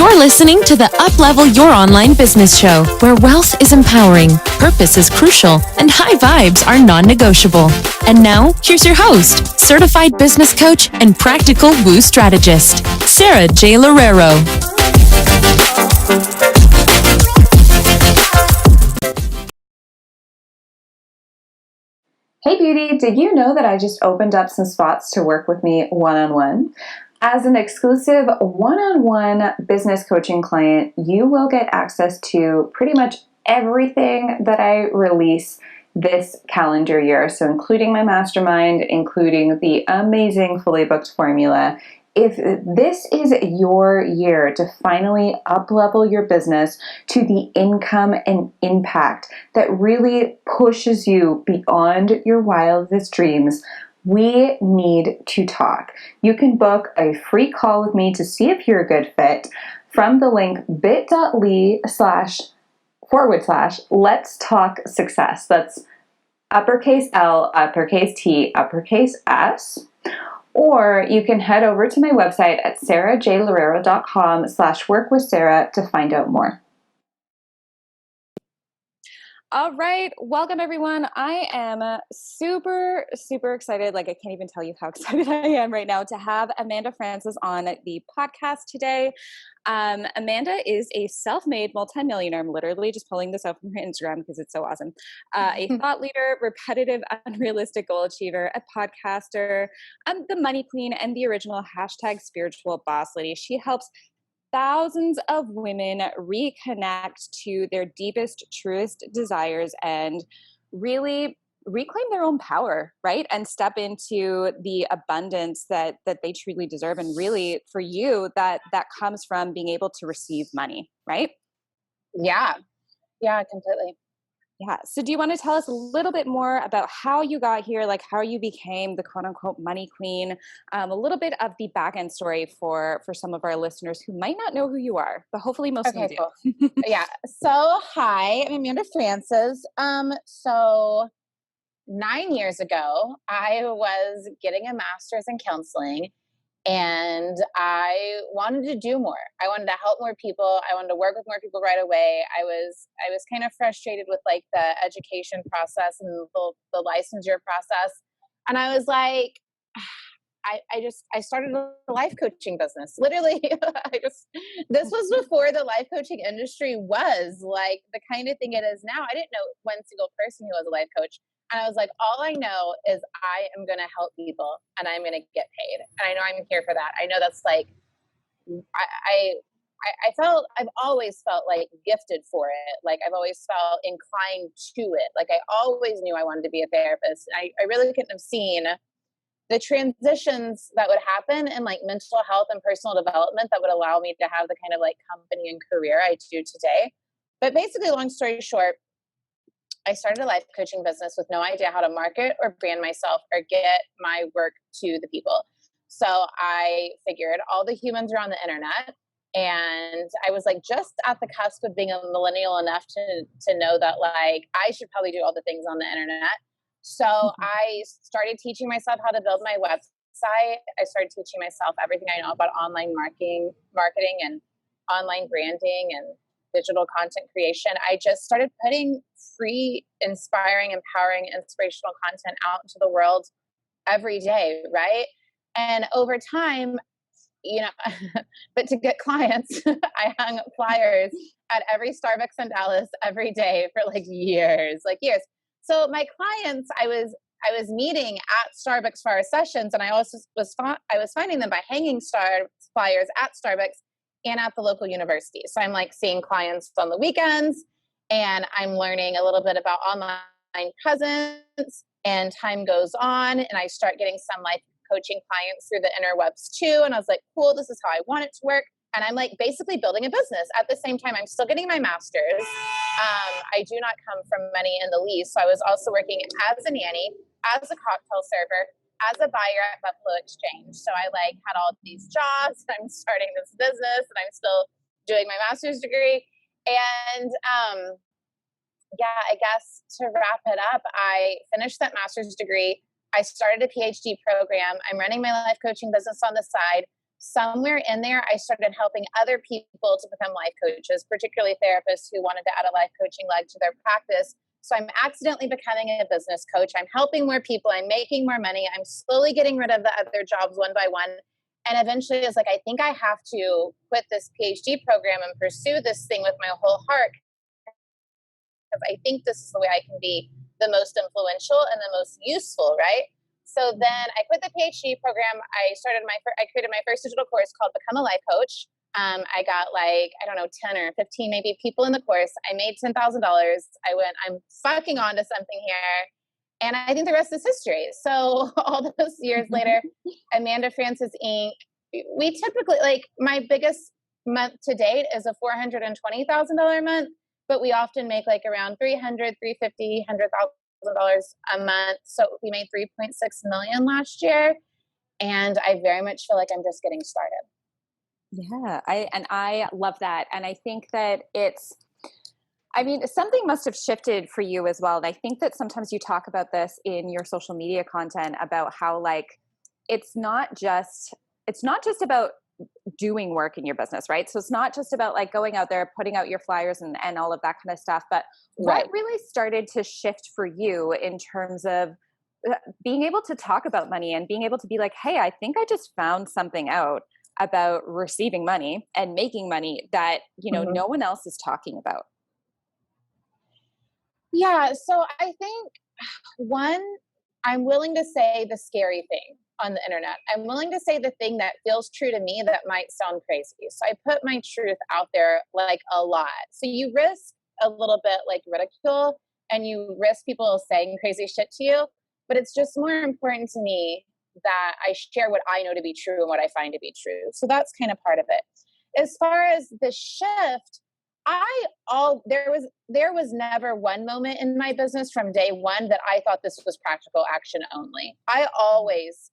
You're listening to the Uplevel Your Online Business Show, where wealth is empowering, purpose is crucial, and high vibes are non-negotiable. And now, here's your host, certified business coach and practical woo strategist, Sarah J. Loureiro. Hey beauty, did you know that I just opened up some spots to work with me one-on-one? As an exclusive one-on-one business coaching client, you will get access to pretty much everything that I release this calendar year. So including my mastermind, including the amazing fully booked formula. If this is your year to finally up-level your business to the income and impact that really pushes you beyond your wildest dreams, we need to talk. You can book a free call with me to see if you're a good fit from the link bit.ly//let's talk success. That's uppercase L, uppercase T, uppercase S. Or you can head over to my website at sarahjloureiro.com/workwithsarah to find out more. All right. Welcome, everyone. I am super excited. I can't even tell you how excited I am right now to have Amanda Francis on the podcast today. Amanda is a self-made multimillionaire. I'm literally just pulling this up from her Instagram because it's so awesome. A thought leader, repetitive, unrealistic goal achiever, a podcaster, the money queen, and the original #spiritual boss lady. She helps thousands of women reconnect to their deepest, truest desires and really reclaim their own power, right? And step into the abundance that they truly deserve. And really, for you, that comes from being able to receive money, right? Yeah, completely. Yeah. So do you want to tell us a little bit more about how you got here, how you became the quote unquote money queen, a little bit of the back end story for some of our listeners who might not know who you are, but hopefully most of them do. Cool. Yeah. So hi, I'm Amanda Francis. So 9 years ago, I was getting a master's in counseling and I wanted to do more. I wanted to help more people. I wanted to work with more people right away. I was kind of frustrated with the education process and the licensure process. And I was like, I started a life coaching business. Literally, this was before the life coaching industry was the kind of thing it is now. I didn't know one single person who was a life coach. And I was like, all I know is I am going to help people and I'm going to get paid. And I know I'm here for that. I know that's I've always felt gifted for it. I've always felt inclined to it. I always knew I wanted to be a therapist. I really couldn't have seen the transitions that would happen in mental health and personal development that would allow me to have the kind of company and career I do today. But basically, long story short, I started a life coaching business with no idea how to market or brand myself or get my work to the people. So I figured all the humans are on the internet, and I was just at the cusp of being a millennial enough to know that I should probably do all the things on the internet. So I started teaching myself how to build my website. I started teaching myself everything I know about online marketing and online branding and digital content creation. I just started putting free, inspiring, empowering, inspirational content out into the world every day, right? And over time, but to get clients, I hung flyers at every Starbucks in Dallas every day for years. So my clients, I was meeting at Starbucks for our sessions, and I also was finding them by hanging flyers at Starbucks and at the local university. So I'm seeing clients on the weekends, and I'm learning a little bit about online presence, and time goes on, and I start getting some life coaching clients through the interwebs too. And I was like, cool, this is how I want it to work. And I'm basically building a business. At the same time, I'm still getting my master's. I do not come from money in the least. So I was also working as a nanny, as a cocktail server, as a buyer at Buffalo Exchange. So I had all these jobs. I'm starting this business and I'm still doing my master's degree. And I guess to wrap it up, I finished that master's degree. I started a PhD program. I'm running my life coaching business on the side. somewhere in there, I started helping other people to become life coaches, particularly therapists who wanted to add a life coaching leg to their practice. So I'm accidentally becoming a business coach. I'm helping more people. I'm making more money. I'm slowly getting rid of the other jobs one by one. And eventually it's like, I think I have to quit this PhD program and pursue this thing with my whole heart, because I think this is the way I can be the most influential and the most useful, right? So then I quit the PhD program. I created my first digital course called Become a Life Coach. I got 10 or 15 maybe people in the course. I made $10,000. I went, I'm fucking on to something here. And I think the rest is history. So all those years later, Amanda Francis Inc., we typically, my biggest month to date is a $420,000 month, but we often make around $300,000, $350,000, $100,000 a month. So we made $3.6 million last year. And I very much feel like I'm just getting started. Yeah, I love that. And I think that something must have shifted for you as well. And I think that sometimes you talk about this in your social media content about how it's not just about doing work in your business, right? So it's not just about going out there, putting out your flyers and all of that kind of stuff. But what really started to shift for you in terms of being able to talk about money and being able to be like, hey, I think I just found something out about receiving money and making money that, no one else is talking about? Yeah. So I think I'm willing to say the scary thing on the internet. I'm willing to say the thing that feels true to me that might sound crazy. So I put my truth out there a lot. So you risk a little bit ridicule, and you risk people saying crazy shit to you, but it's just more important to me that I share what I know to be true and what I find to be true. So that's kind of part of it. As far as the shift, there was never one moment in my business from day one that I thought this was practical action only. I always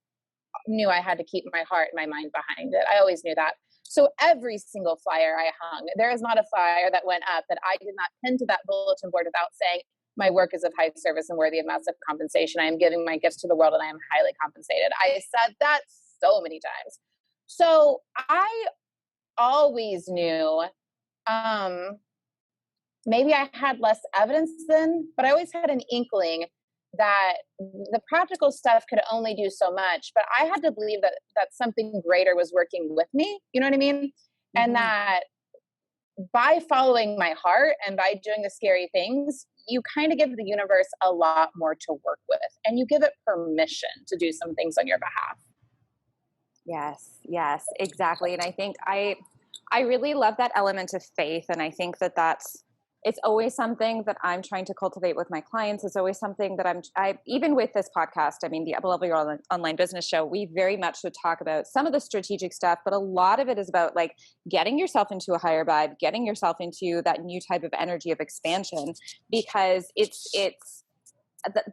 knew I had to keep my heart and my mind behind it. I always knew that. So every single flyer I hung, there is not a flyer that went up that I did not pin to that bulletin board without saying, my work is of high service and worthy of massive compensation. I am giving my gifts to the world and I am highly compensated. I said that so many times. So I always knew, maybe I had less evidence then, but I always had an inkling that the practical stuff could only do so much, but I had to believe that something greater was working with me. You know what I mean? Mm-hmm. And that by following my heart and by doing the scary things, you kind of give the universe a lot more to work with, and you give it permission to do some things on your behalf. Yes, exactly. And I think I really love that element of faith. And I think that it's always something that I'm trying to cultivate with my clients. It's always something that I even with this podcast, the Up-Level Your Online Business Show, we very much would talk about some of the strategic stuff, but a lot of it is about getting yourself into a higher vibe, getting yourself into that new type of energy of expansion, because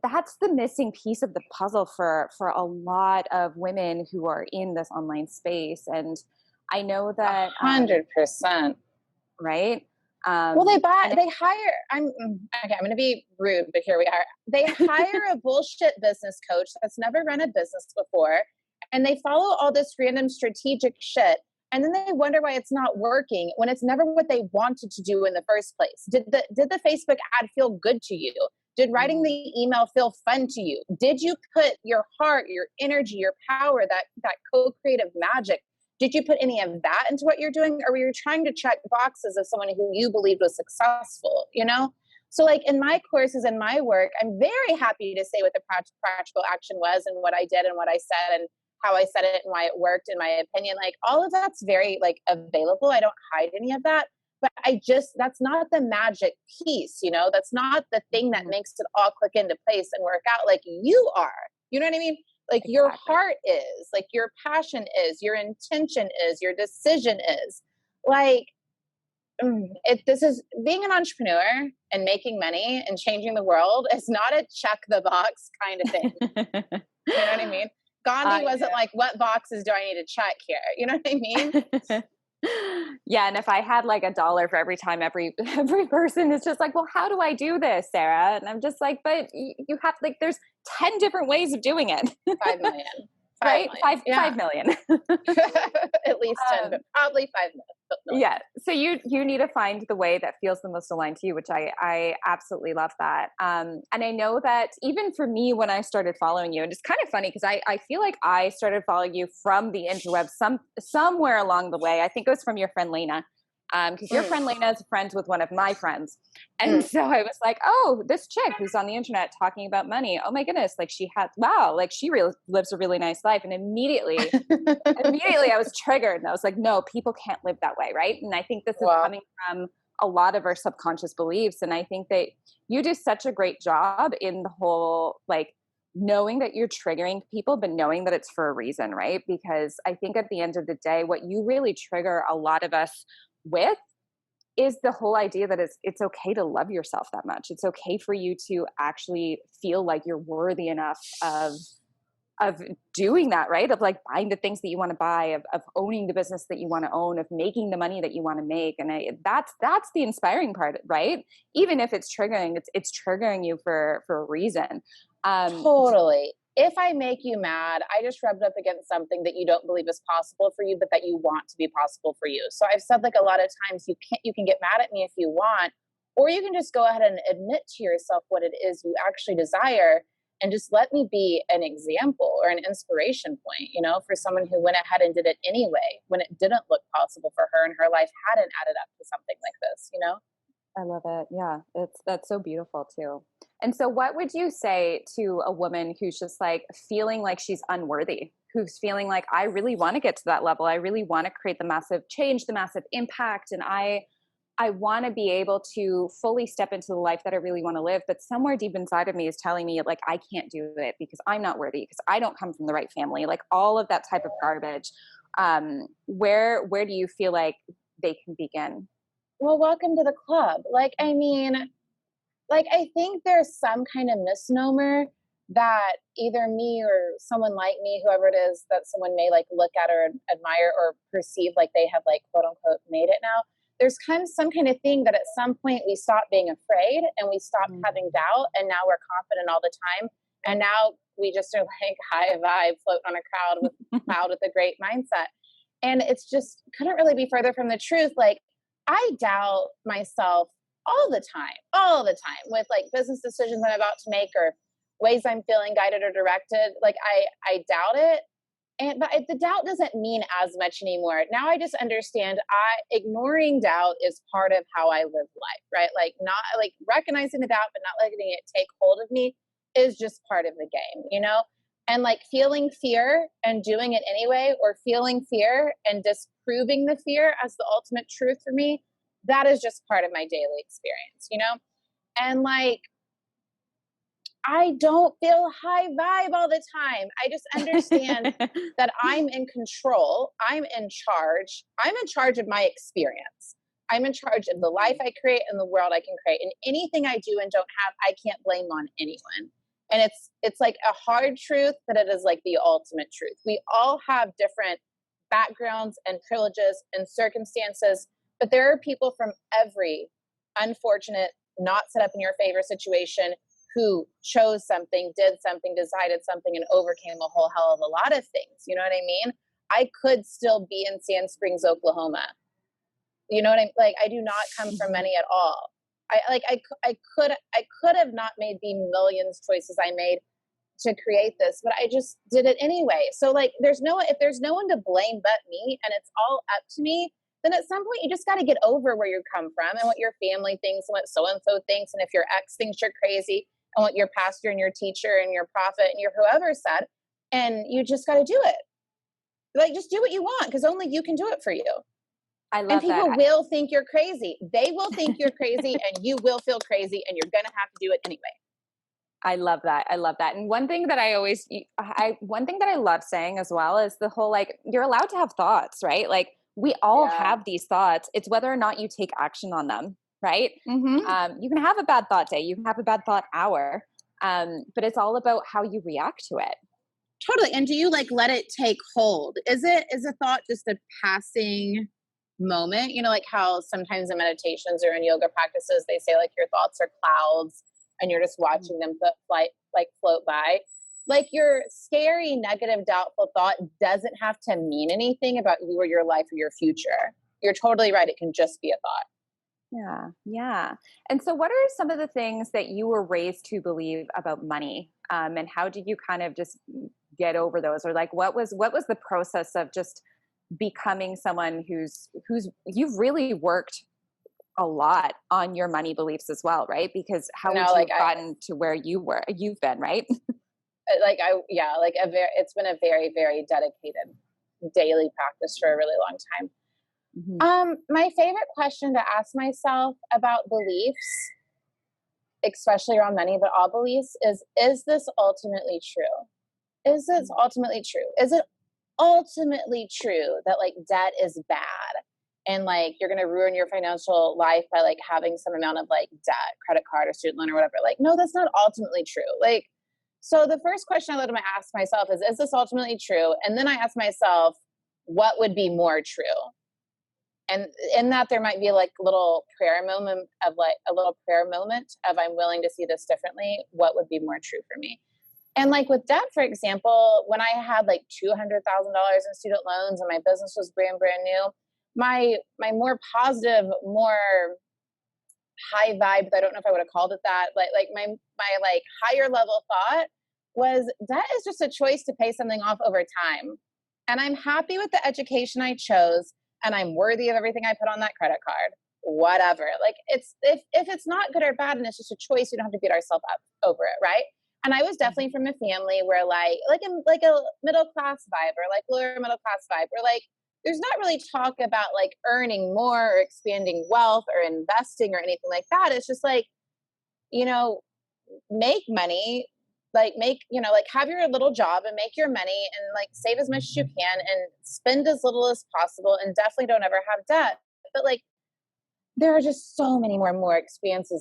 that's the missing piece of the puzzle for a lot of women who are in this online space. And I know that 100%. Right. Well, they hire, I'm going to be rude, but here we are. They hire a bullshit business coach that's never run a business before, and they follow all this random strategic shit. And then they wonder why it's not working when it's never what they wanted to do in the first place. Did the Facebook ad feel good to you? Did writing the email feel fun to you? Did you put your heart, your energy, your power, that co-creative magic? Did you put any of that into what you're doing? Or were you trying to check boxes of someone who you believed was successful, So in my courses and my work, I'm very happy to say what the practical action was and what I did and what I said and how I said it and why it worked, in my opinion. All of that's very available. I don't hide any of that. But that's not the magic piece, that's not the thing that makes it all click into place and work out like you are. You know what I mean? Exactly. Your heart is, your passion is, your intention is, your decision is. This is being an entrepreneur and making money and changing the world. It's not a check the box kind of thing. You know what I mean? Gandhi wasn't what boxes do I need to check here? You know what I mean? Yeah. And if I had $1 for every time every person is just well, how do I do this, Sarah? And I'm just but you have there's 10 different ways of doing it. 5 million. right? million. Yeah. 5 million. At least 10, but probably 5 million. Yeah. So you need to find the way that feels the most aligned to you, which I absolutely love that. And I know that even for me, when I started following you, and it's kind of funny because I feel like I started following you from the interweb somewhere along the way. I think it was from your friend Lena. Because your friend Lena is friends with one of my friends. And so I was like, oh, this chick who's on the internet talking about money. Oh my goodness. Like she lives a really nice life. And immediately I was triggered and I was like, no, people can't live that way. Right. And I think this is coming from a lot of our subconscious beliefs. And I think that you do such a great job in the whole, like, knowing that you're triggering people, but knowing that it's for a reason, right? Because I think at the end of the day, what you really trigger a lot of us with is the whole idea that it's okay to love yourself that much. It's okay for you to actually feel like you're worthy enough of doing that, right? Of like buying the things that you want to buy, of owning the business that you want to own, of making the money that you want to make. And that's the inspiring part, right? Even if it's triggering, it's triggering you for a reason. Totally. If I make you mad, I just rubbed up against something that you don't believe is possible for you, but that you want to be possible for you. So I've said, like, a lot of times you can get mad at me if you want, or you can just go ahead and admit to yourself what it is you actually desire and just let me be an example or an inspiration point, for someone who went ahead and did it anyway, when it didn't look possible for her and her life hadn't added up to something like this. I love it. Yeah. That's so beautiful too. And so what would you say to a woman who's just like feeling like she's unworthy, who's feeling like, I really want to get to that level. I really want to create the massive change, the massive impact. And I want to be able to fully step into the life that I really want to live. But somewhere deep inside of me is telling me, like, I can't do it because I'm not worthy, because I don't come from the right family, like all of that type of garbage. Where do you feel like they can begin? Well, welcome to the club. I think there's some kind of misnomer that either me or someone like me, whoever it is that someone may like look at or admire or perceive like they have like quote unquote made it now. There's kind of some kind of thing that at some point we stop being afraid and we stop having doubt, and now we're confident all the time. And now we just are like high vibe, floating on a cloud with a great mindset. And it's just couldn't really be further from the truth. Like, I doubt myself all the time with like business decisions I'm about to make or ways I'm feeling guided or directed. Like I doubt it. But the doubt doesn't mean as much anymore. Now I just understand ignoring doubt is part of how I live life, right? Like, not like recognizing the doubt, but not letting it take hold of me is just part of the game, And like feeling fear and doing it anyway, or feeling fear and disproving the fear as the ultimate truth for me, that is just part of my daily experience, And like, I don't feel high vibe all the time. I just understand that I'm in control. I'm in charge. I'm in charge of my experience. I'm in charge of the life I create and the world I can create. And anything I do and don't have, I can't blame on anyone. And it's like a hard truth, but it is like the ultimate truth. We all have different backgrounds and privileges and circumstances, but there are people from every unfortunate, not set up in your favor situation who chose something, did something, decided something, and overcame a whole hell of a lot of things. You know what I mean? I could still be in Sand Springs, Oklahoma. You know what I mean? Like, I do not come from money at all. I could have not made the millions choices I made to create this, but I just did it anyway. So like, if there's no one to blame but me, and it's all up to me, then at some point you just got to get over where you come from and what your family thinks and what so-and-so thinks. And if your ex thinks you're crazy, and what your pastor and your teacher and your prophet and your whoever said, and you just got to do it. Like, just do what you want, because only you can do it for you. I love that. And people will think you're crazy. They will think you're crazy, and you will feel crazy, and you're going to have to do it anyway. I love that. I love that. And one thing that one thing that I love saying as well is the whole, like, you're allowed to have thoughts, right? Like, we all have these thoughts. It's whether or not you take action on them. Right. Mm-hmm. You can have a bad thought day. You can have a bad thought hour. But it's all about how you react to it. Totally. And do you like let it take hold? Is a thought just a passing moment? Like how sometimes in meditations or in yoga practices, they say like your thoughts are clouds and you're just watching them float by. like your scary, negative, doubtful thought doesn't have to mean anything about you or your life or your future. You're totally right. It can just be a thought. Yeah. Yeah. And so what are some of the things that you were raised to believe about money? And how did you kind of just get over those? Or like, what was the process of just becoming someone who's you've really worked a lot on your money beliefs as well, right? Because how would you have gotten to where you've been, right? It's been a very, very dedicated daily practice for a really long time. My favorite question to ask myself about beliefs, especially around money, but all beliefs is this ultimately true? Is this ultimately true? Is it ultimately true that like debt is bad and like you're going to ruin your financial life by like having some amount of like debt, credit card or student loan or whatever? Like, no, that's not ultimately true. Like, so the first question I let them ask myself is this ultimately true? And then I ask myself, what would be more true? And in that there might be like a little prayer moment of I'm willing to see this differently. What would be more true for me? And like with debt, for example, when I had like $200,000 in student loans and my business was brand new, my more positive, more high vibe, I don't know if I would have called it that, like my like higher level thought was debt is just a choice to pay something off over time. And I'm happy with the education I chose and I'm worthy of everything I put on that credit card, whatever. Like if it's not good or bad and it's just a choice, we don't have to beat ourselves up over it. Right. And I was definitely from a family where like a middle class vibe or like lower middle class vibe where like, there's not really talk about like earning more or expanding wealth or investing or anything like that. It's just like, make money, like have your little job and make your money and like save as much as you can and spend as little as possible and definitely don't ever have debt. But like, there are just so many more expansive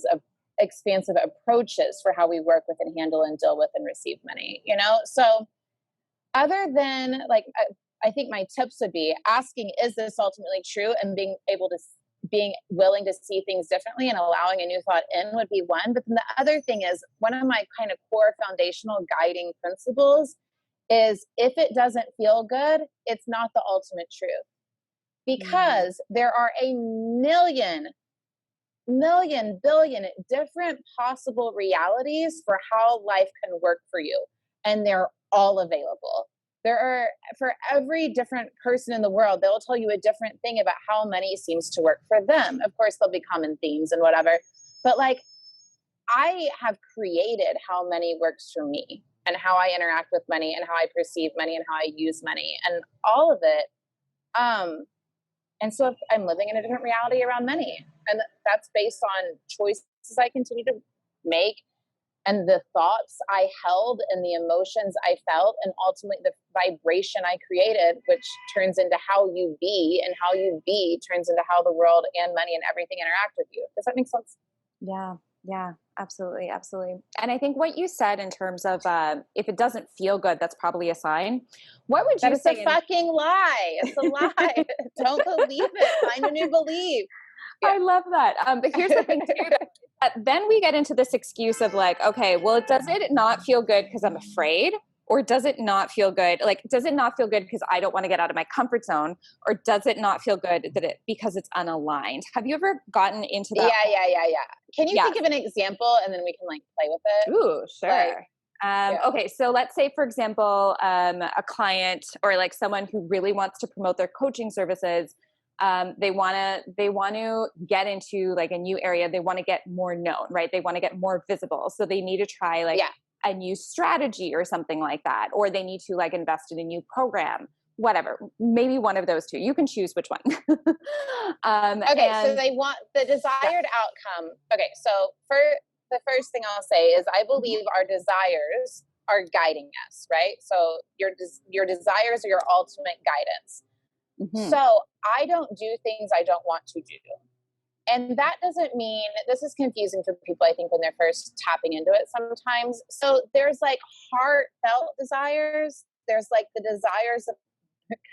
approaches for how we work with and handle and deal with and receive money, So other than like, I think my tips would be asking, is this ultimately true? And being willing to see things differently and allowing a new thought in would be one. But then the other thing is one of my kind of core foundational guiding principles is if it doesn't feel good, it's not the ultimate truth. Because there are a million, billion different possible realities for how life can work for you. And they're all available. There are, for every different person in the world, they'll tell you a different thing about how money seems to work for them. Of course, there'll be common themes and whatever. But like, I have created how money works for me and how I interact with money and how I perceive money and how I use money and all of it. And so if I'm living in a different reality around money, and that's based on choices I continue to make and the thoughts I held and the emotions I felt and ultimately the vibration I created, which turns into how you be, and how you be turns into how the world and money and everything interact with you. Does that make sense? Yeah, absolutely. Absolutely. And I think what you said in terms of, if it doesn't feel good, that's probably a sign. What would you say? That's a fucking lie. It's a lie. Don't believe it. Find a new belief. Yeah. I love that. But here's the thing too, then we get into this excuse of like, okay, well, does it not feel good because I'm afraid? Or does it not feel good? Like, does it not feel good because I don't want to get out of my comfort zone? Or does it not feel good because it's unaligned? Have you ever gotten into that? Yeah. Can you think of an example and then we can like play with it? Ooh, sure. Okay, so let's say, for example, a client or like someone who really wants to promote their coaching services. They want to get into like a new area. They want to get more known, right? They want to get more visible. So they need to try like a new strategy or something like that, or they need to like invest in a new program, whatever, maybe one of those two. You can choose which one. So they want the desired outcome. Okay. So for the first thing I'll say is I believe our desires are guiding us, right? So your desires are your ultimate guidance. Mm-hmm. So I don't do things I don't want to do. And that doesn't mean, this is confusing for people, I think, when they're first tapping into it sometimes. So there's like heartfelt desires. There's like the desires of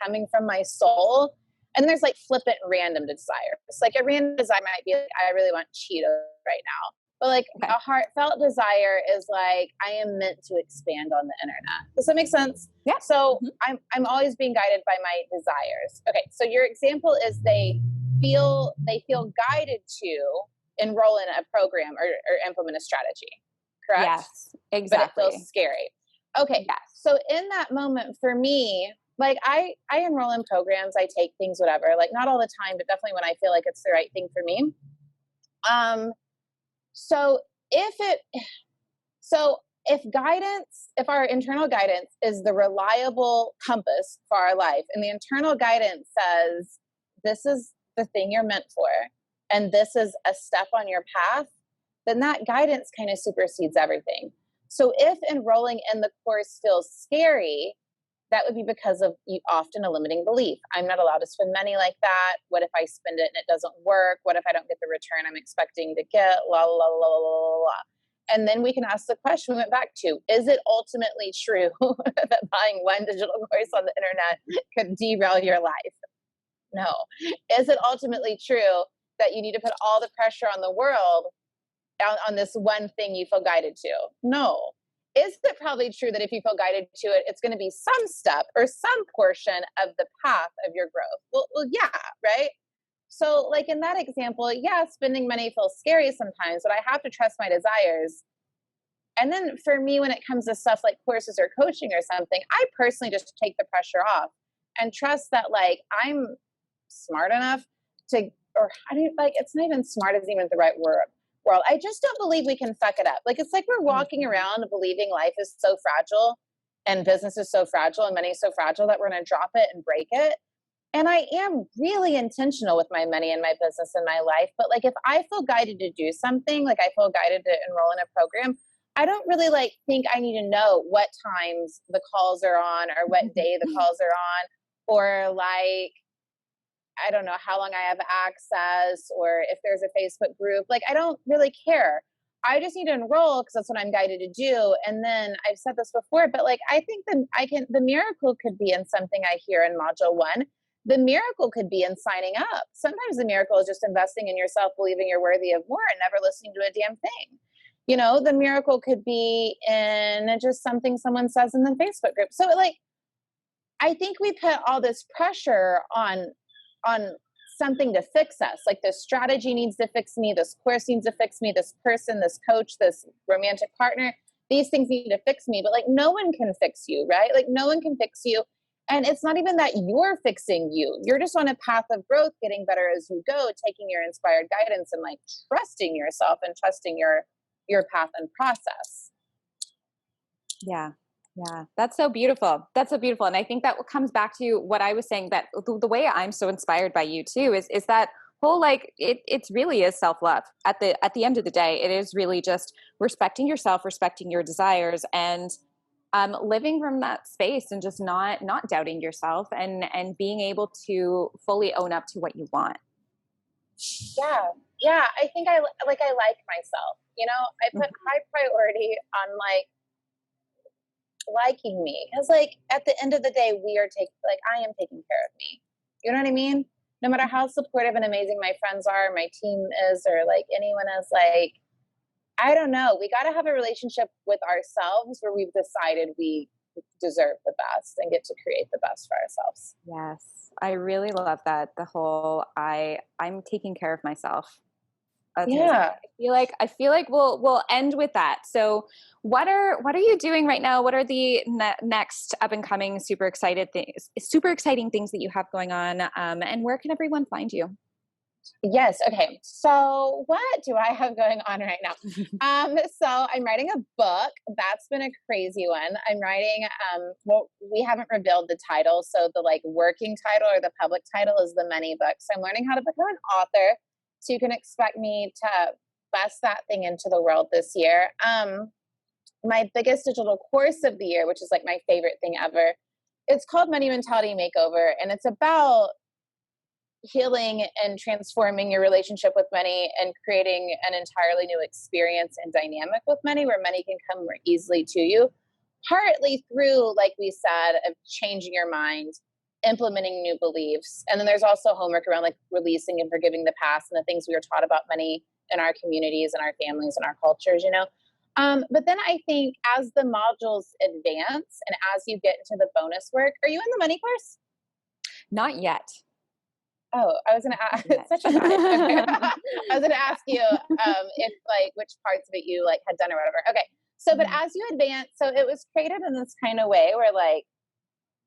coming from my soul. And there's like flippant random desires. Like a random desire might be like, I really want Cheetos right now. But like Okay. a heartfelt desire is like, I am meant to expand on the internet. Does that make sense? Yeah. So I'm always being guided by my desires. Okay. So your example is they feel guided to enroll in a program or implement a strategy, correct? Yes, exactly. But it feels scary. Okay. Yes. So in that moment for me, like I enroll in programs, I take things, whatever, like not all the time, but definitely when I feel like it's the right thing for me. So if our internal guidance is the reliable compass for our life, and the internal guidance says, this is the thing you're meant for, and this is a step on your path, then that guidance kind of supersedes everything. So if enrolling in the course feels scary, that would be because of often a limiting belief. I'm not allowed to spend money like that. What if I spend it and it doesn't work? What if I don't get the return I'm expecting to get? La, la, la, la, la, la. And then we can ask the question we went back to, is it ultimately true that buying one digital course on the internet could derail your life? No. Is it ultimately true that you need to put all the pressure on the world on this one thing you feel guided to? No. Is it probably true that if you feel guided to it, it's going to be some step or some portion of the path of your growth? Well, yeah, right? So like in that example, yeah, spending money feels scary sometimes, but I have to trust my desires. And then for me, when it comes to stuff like courses or coaching or something, I personally just take the pressure off and trust that like I'm smart enough to, or I don't like, it's not even smart isn't even the right word. World. I just don't believe we can fuck it up. Like, it's like we're walking around believing life is so fragile and business is so fragile and money is so fragile that we're going to drop it and break it. And I am really intentional with my money and my business and my life. But like, if I feel guided to do something, like I feel guided to enroll in a program, I don't really like think I need to know what times the calls are on or what day the calls are on, or like, I don't know how long I have access or if there's a Facebook group. Like, I don't really care. I just need to enroll because that's what I'm guided to do. And then I've said this before, but like, I think the miracle could be in something I hear in module 1. The miracle could be in signing up. Sometimes the miracle is just investing in yourself, believing you're worthy of more and never listening to a damn thing. You know, the miracle could be in just something someone says in the Facebook group. So like, I think we put all this pressure on something to fix us. Like, this strategy needs to fix me, this course needs to fix me, this person, this coach, this romantic partner, these things need to fix me. But like, no one can fix you, right? Like, no one can fix you. And it's not even that you're fixing you. You're just on a path of growth, getting better as you go, taking your inspired guidance and like trusting yourself and trusting your path and process. Yeah. Yeah. That's so beautiful. That's so beautiful. And I think that comes back to what I was saying, that the way I'm so inspired by you too, is that whole, like, it's really is self-love at the end of the day. It is really just respecting yourself, respecting your desires, and living from that space, and just not doubting yourself, and being able to fully own up to what you want. Yeah. I think I like myself, you know, I put high priority on like liking me, because like at the end of the day, I am taking care of me. You know what I mean? No matter how supportive and amazing my friends are, my team is, or like anyone is, like, I don't know. We got to have a relationship with ourselves where we've decided we deserve the best and get to create the best for ourselves. Yes. I really love that. The whole, I'm taking care of myself. Yeah. I feel like we'll end with that. So what are you doing right now? What are the next up and coming super exciting things that you have going on? And where can everyone find you? Yes. Okay. So what do I have going on right now? So I'm writing a book. That's been a crazy one. I'm writing, well, we haven't revealed the title. So the like working title or the public title is The Money Book. So I'm learning how to become an author. So you can expect me to bust that thing into the world this year. My biggest digital course of the year, which is like my favorite thing ever, it's called Money Mentality Makeover. And it's about healing and transforming your relationship with money and creating an entirely new experience and dynamic with money, where money can come more easily to you, partly through, like we said, of changing your mind, implementing new beliefs. And then there's also homework around like releasing and forgiving the past and the things we were taught about money in our communities and our families and our cultures, you know? But then I think as the modules advance and as you get into the bonus work, are you in the money course? Not yet. Oh, I was going to ask, such a vibe. I was going to ask you if like which parts of it you like had done or whatever. Okay. So, but as you advance, so it was created in this kind of way where like,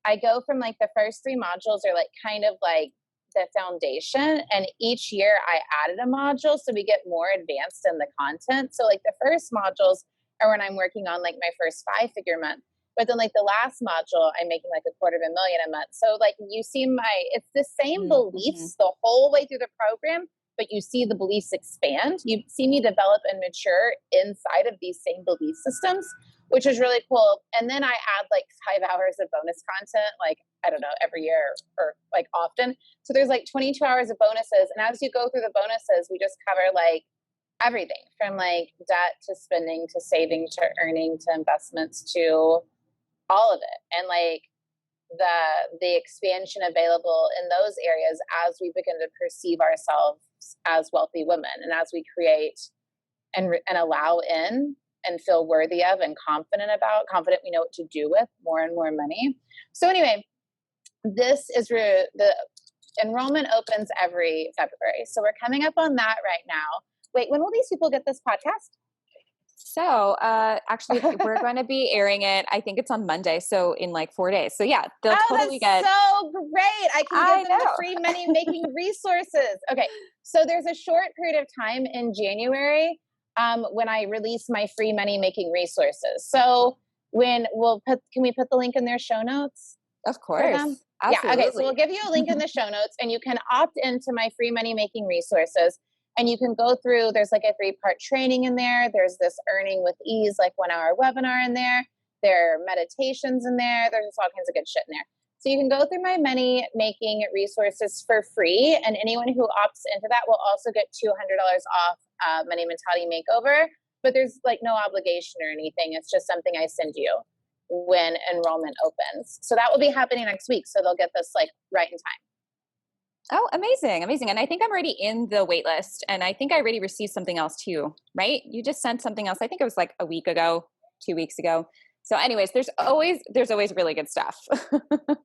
I go from like the first 3 modules are like kind of like the foundation, and each year I added a module so we get more advanced in the content. So like the first modules are when I'm working on like my first 5-figure month. But then like the last module, I'm making like $250,000 a month. So like you see it's the same beliefs the whole way through the program, but you see the beliefs expand. You see me develop and mature inside of these same belief systems, which is really cool. And then I add like 5 hours of bonus content, like, I don't know, every year or like often. So there's like 22 hours of bonuses. And as you go through the bonuses, we just cover like everything from like debt to spending to saving to earning to investments to all of it. And like the expansion available in those areas as we begin to perceive ourselves as wealthy women and as we create and allow in and feel worthy of and confident we know what to do with more and more money. So anyway, this is the enrollment opens every February. So we're coming up on that right now. Wait, when will these people get this podcast? So actually, we're going to be airing it. I think it's on Monday. So in like 4 days. So yeah, they'll totally get. So great. I can give them the free money making resources. Okay. So there's a short period of time in January when I release my free money making resources. So can we put the link in their show notes? Of course. Absolutely. Yeah. Okay. So we'll give you a link in the show notes and you can opt into my free money making resources. And you can go through, there's like a 3-part training in there. There's this earning with ease, like 1-hour webinar in there. There are meditations in there. There's just all kinds of good shit in there. So you can go through my money making resources for free. And anyone who opts into that will also get $200 off Money Mentality Makeover. But there's like no obligation or anything. It's just something I send you when enrollment opens. So that will be happening next week. So they'll get this like right in time. Oh, amazing. Amazing. And I think I'm already in the wait list, and I think I already received something else too, right? You just sent something else. I think it was like a week ago, 2 weeks ago. So anyways, there's always really good stuff.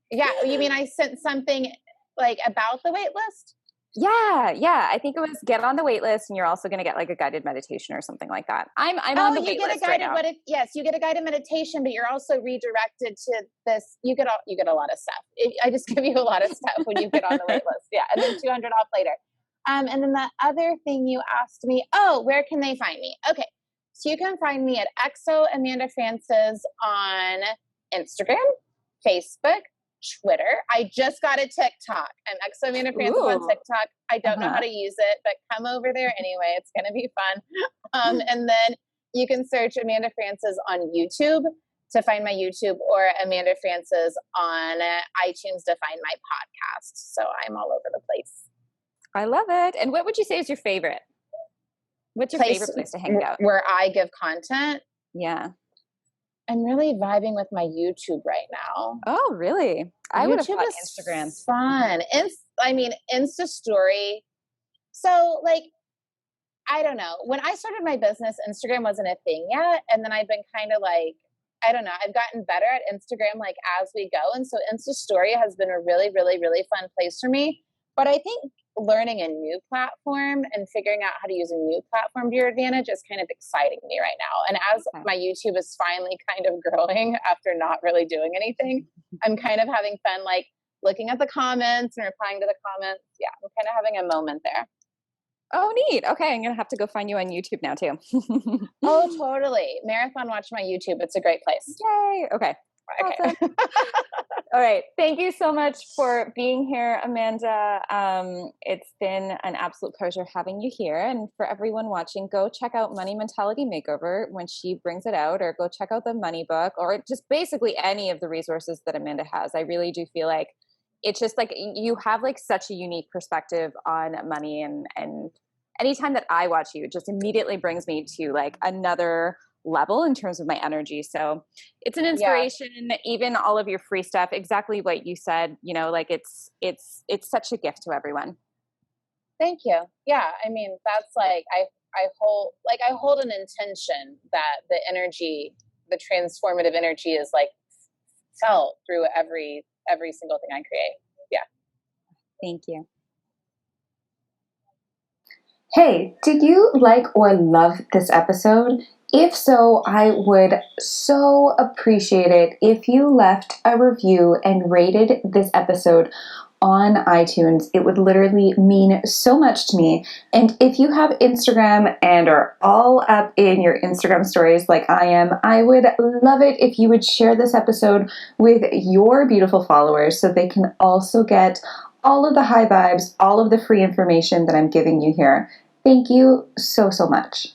Yeah. You mean I sent something like about the wait list? Yeah. Yeah. I think it was get on the wait list, and you're also going to get like a guided meditation or something like that. I'm on the wait list right now. Yes, you get a guided meditation, but you're also redirected to this. You get a lot of stuff. I just give you a lot of stuff when you get on the wait list. Yeah. And then 200 off later. And then the other thing you asked me, where can they find me? Okay. So you can find me at XO Amanda Francis on Instagram, Facebook, Twitter. I just got a TikTok. I'm XO Amanda Francis on TikTok. I don't know how to use it, but come over there anyway. It's going to be fun. And then you can search Amanda Francis on YouTube to find my YouTube, or Amanda Francis on iTunes to find my podcast. So I'm all over the place. I love it. And what would you say is your favorite? What's your favorite place to hang out? Where I give content? Yeah. I'm really vibing with my YouTube right now. Oh, really? I would have thought Instagram. Fun. Insta story. So like, I don't know. When I started my business, Instagram wasn't a thing yet. And then I've been kind of like, I don't know. I've gotten better at Instagram like as we go. And so Insta story has been a really, really, really fun place for me. But I think learning a new platform and figuring out how to use a new platform to your advantage is kind of exciting me right now. And as my YouTube is finally kind of growing after not really doing anything, I'm kind of having fun, like looking at the comments and replying to the comments. Yeah, I'm kind of having a moment there. Oh, neat. Okay. I'm going to have to go find you on YouTube now too. Oh, totally. Marathon watch my YouTube. It's a great place. Yay. Okay. Okay. Awesome. All right. Thank you so much for being here, Amanda. It's been an absolute pleasure having you here. And for everyone watching, go check out Money Mentality Makeover when she brings it out, or go check out the money book, or just basically any of the resources that Amanda has. I really do feel like it's just like you have like such a unique perspective on money, and anytime that I watch you, it just immediately brings me to like another level in terms of my energy. So it's an inspiration. Even all of your free stuff, exactly what you said, like it's such a gift to everyone. Thank you. Yeah. I mean, that's like, I hold an intention that the energy, the transformative energy is like felt through every single thing I create. Yeah. Thank you. Hey, did you like or love this episode? If so, I would so appreciate it if you left a review and rated this episode on iTunes. It would literally mean so much to me. And if you have Instagram and are all up in your Instagram stories like I am, I would love it if you would share this episode with your beautiful followers so they can also get all of the high vibes, all of the free information that I'm giving you here. Thank you so much.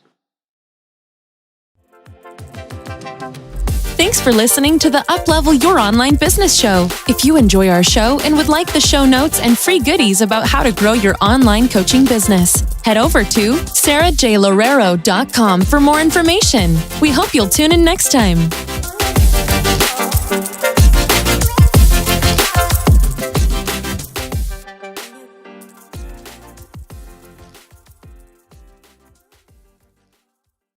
Thanks for listening to the Uplevel Your Online Business Show. If you enjoy our show and would like the show notes and free goodies about how to grow your online coaching business, head over to sarahjlorero.com for more information. We hope you'll tune in next time.